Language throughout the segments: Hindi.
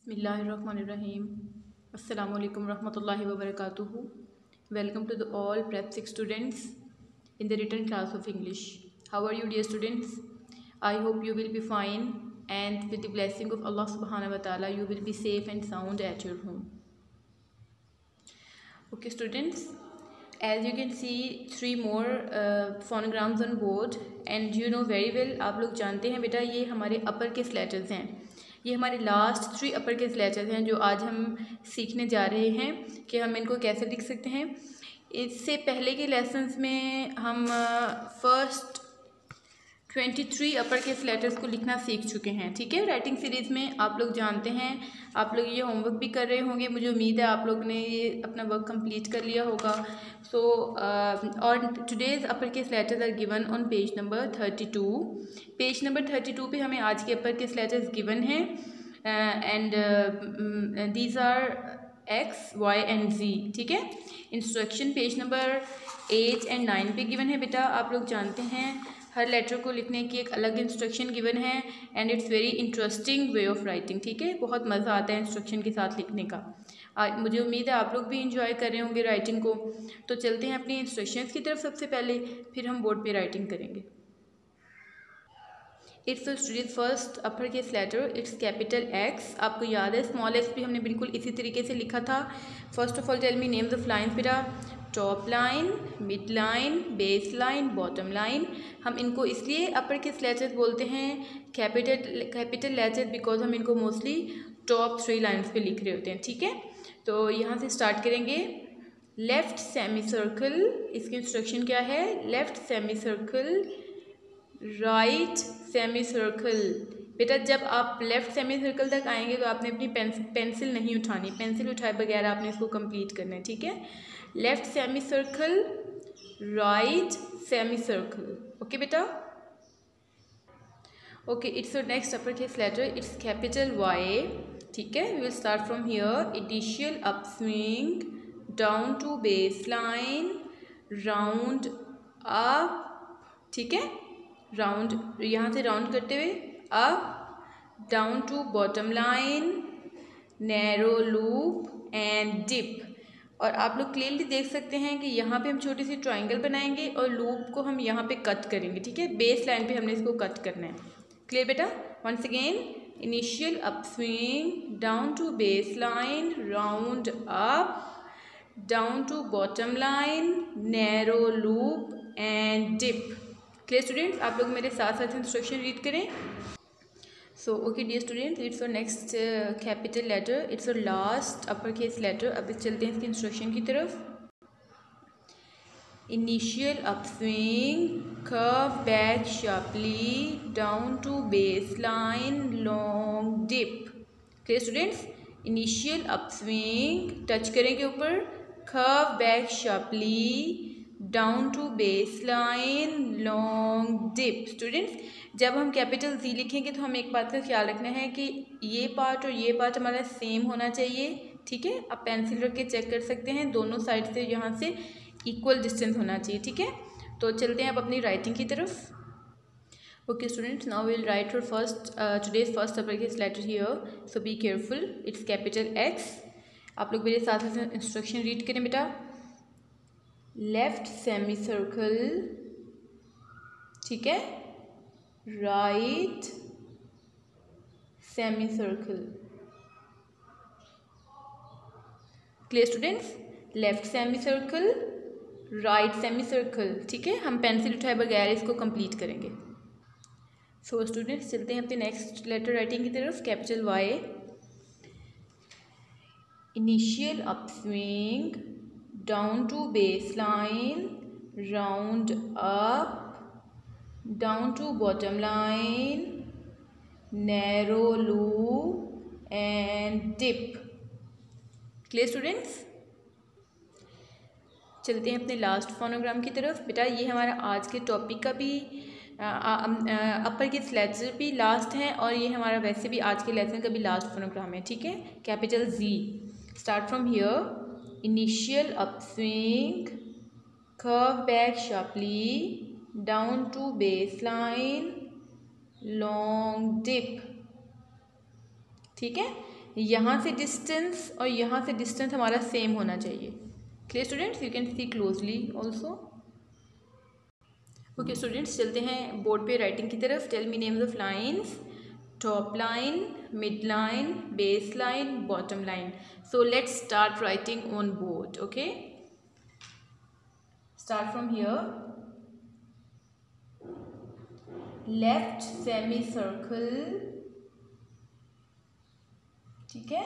बिस्मिल्लाहिर्रहमानिर्रहीम। अस्सलामु अलैकुम रहमतुल्लाहि व बरकातुहू। Welcome to the all Prep 6 students in the written class of English. How are you dear students? I hope you will be fine and with the blessing of Allah subhanahu wa ta'ala you will be safe and sound at your home. Okay students, as you can see 3 more phonograms on board and you know very well, आप लोग जानते हैं बेटा ये हमारे अपर केस लेटर्स हैं। ये हमारे लास्ट 3 अपर केस लेटर्स हैं जो आज हम सीखने जा रहे हैं कि हम इनको कैसे लिख सकते हैं। इससे पहले के लेसन्स में हम फर्स्ट 23 अपर केस लेटर्स को लिखना सीख चुके हैं। ठीक है, राइटिंग सीरीज़ में आप लोग जानते हैं, आप लोग ये होमवर्क भी कर रहे होंगे। मुझे उम्मीद है आप लोग ने ये अपना वर्क कंप्लीट कर लिया होगा। सो और today's upper case letters are given on page number 32। Page number 32 पे हमें आज के अपर केस लेटर्स गिवन हैं and these are X Y and Z. ठीक है, इंस्ट्रक्शन पेज नंबर 8 एंड 9 पे गिवन है बेटा। आप लोग जानते हैं हर लेटर को लिखने की एक अलग इंस्ट्रक्शन गिवन है and it's very interesting way of writing. ठीक है, बहुत मज़ा आता है इंस्ट्रक्शन के साथ लिखने का। मुझे उम्मीद है आप लोग भी इंजॉय कर रहे होंगे राइटिंग को। तो चलते हैं अपनी इंस्ट्रक्शंस की तरफ सबसे पहले, फिर हम बोर्ड पे राइटिंग करेंगे। It's student first upper case letter, it's capital X. आपको याद है स्मॉल एक्स भी हमने बिल्कुल इसी तरीके से लिखा था। First of all tell me names of lines बेटा। Top line, mid line, base line, bottom line. हम इनको इसलिए अपर केस लेटर्स बोलते हैं कैपिटल लेटर बिकॉज हम इनको मोस्टली टॉप 3 लाइन्स पे लिख रहे होते हैं। ठीक है, तो यहाँ से स्टार्ट करेंगे। लेफ्ट सेमी सर्कल, इसकी इंस्ट्रक्शन क्या है? Left semi circle, right semi circle. बेटा जब आप लेफ्ट सेमी सर्कल तक आएंगे तो आपने अपनी पेंसिल नहीं उठानी, पेंसिल उठाए बगैर आपने इसको कंप्लीट करना है। ठीक है, left semi circle, right semi circle. Okay बेटा, okay it's your next upper case letter, it's capital Y. ठीक है, we will start from here. Initial up swing down to base line, round up. ठीक है, राउंड, यहाँ से राउंड करते हुए up, down to bottom line, narrow loop and dip. और आप लोग क्लियरली देख सकते हैं कि यहाँ पे हम छोटी सी ट्रायंगल बनाएंगे और लूप को हम यहाँ पे कट करेंगे। ठीक है, बेस लाइन पे हमने इसको कट करना है। क्लियर बेटा? Once again, initial up swing down to base line, round up, down to bottom line, narrow loop and dip. Clear students? आप लोग मेरे साथ साथ इंस्ट्रक्शन रीड करें। So okay dear students, it's your next capital letter, it's your last upper case letter. अब चलते हैं इसकी इंस्ट्रक्शन की तरफ। Initial up swing, curve back sharply, down to base line, long dip. Clear students? Initial up swing, touch करेंगे ऊपर, curve back sharply, down to base line, long dip. Students जब हम कैपिटल जी लिखेंगे तो हमें एक बात का ख्याल रखना है कि ये पार्ट और ये पार्ट हमारा सेम होना चाहिए। ठीक है, आप पेंसिल रख के चेक कर सकते हैं, दोनों साइड से यहाँ से इक्वल डिस्टेंस होना चाहिए। ठीक है, तो चलते हैं अब अपनी राइटिंग की तरफ। Okay students, now will write for first today's first upper case letter here, so be careful. It's capital X. आप लोग मेरे साथ साथ इंस्ट्रक्शन रीड करें बेटा। लेफ्ट सेमी सर्कल, ठीक है, right semi circle. Clear students? Left semi circle, right semi circle. ठीक है, हम पेंसिल उठाए बगैर इसको कंप्लीट करेंगे। सो स्टूडेंट्स चलते हैं अपने नेक्स्ट लेटर राइटिंग की तरफ। Capital Y, initial up swing down to base line, round up, down to bottom line, narrow loop and dip. Clear students? चलते हैं अपने लास्ट फोनोग्राम की तरफ। बेटा ये हमारा आज के टॉपिक का भी अपर केस लेटर भी लास्ट है और ये हमारा वैसे भी आज के लेसन का भी लास्ट फोनोग्राम है। ठीक है, capital G. Start from here. Initial up swing, curve back sharply, down to base line, long dip. ठीक है, यहाँ से डिस्टेंस और यहाँ से डिस्टेंस हमारा सेम होना चाहिए। Clear students, you can see closely also. Okay students, चलते हैं बोर्ड पे राइटिंग की तरफ। Tell me names of lines. Top line, mid line, base line, bottom line. So let's start writing on board. Okay, start from here. Left semi circle, ठीक है,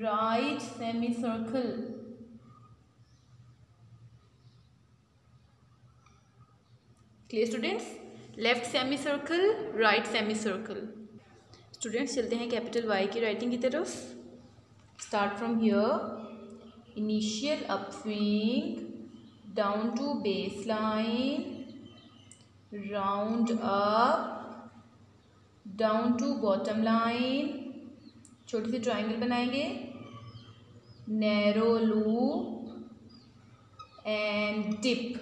right semi circle, clear students, left semi circle, right semi circle. Students चलते हैं कैपिटल वाई की राइटिंग की तरफ। Start from here. Initial upswing, down to base line, round up, down to bottom line, छोटी सी ट्राइंगल बनाएंगे, narrow loop and dip.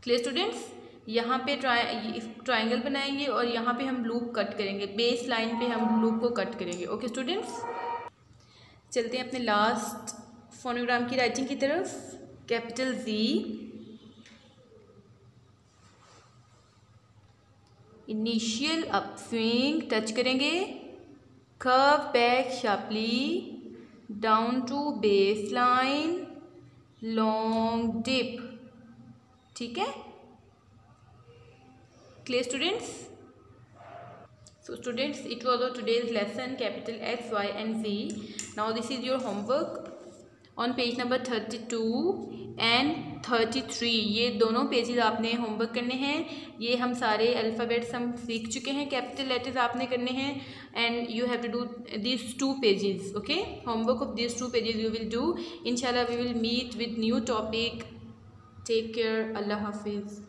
Clear students, यहाँ पे ट्राइंगल बनाएंगे और यहाँ पे हम लूप कट करेंगे, बेस लाइन पे हम लूप को कट करेंगे। ओके स्टूडेंट्स, चलते हैं अपने लास्ट फोनोग्राम की राइटिंग की तरफ। Capital G. Initial upswing, touch करेंगे, curve back sharply, down to base line, long dip, ठीक है। Clear students, so students, it was our today's lesson, capital X, Y and Z. Now this is your homework on page number 32 and 33. ये दोनों पेजेस आपने होमवर्क करने हैं। ये हम सारे अल्फ़ाबेट्स हम सीख चुके हैं, कैपिटल लेटर्स आपने करने हैं, and you have to do this 2 pages. Okay, homework of this 2 pages you will do. इंशाल्लाह we will meet with new topic. Take care, अल्लाह हाफिज़।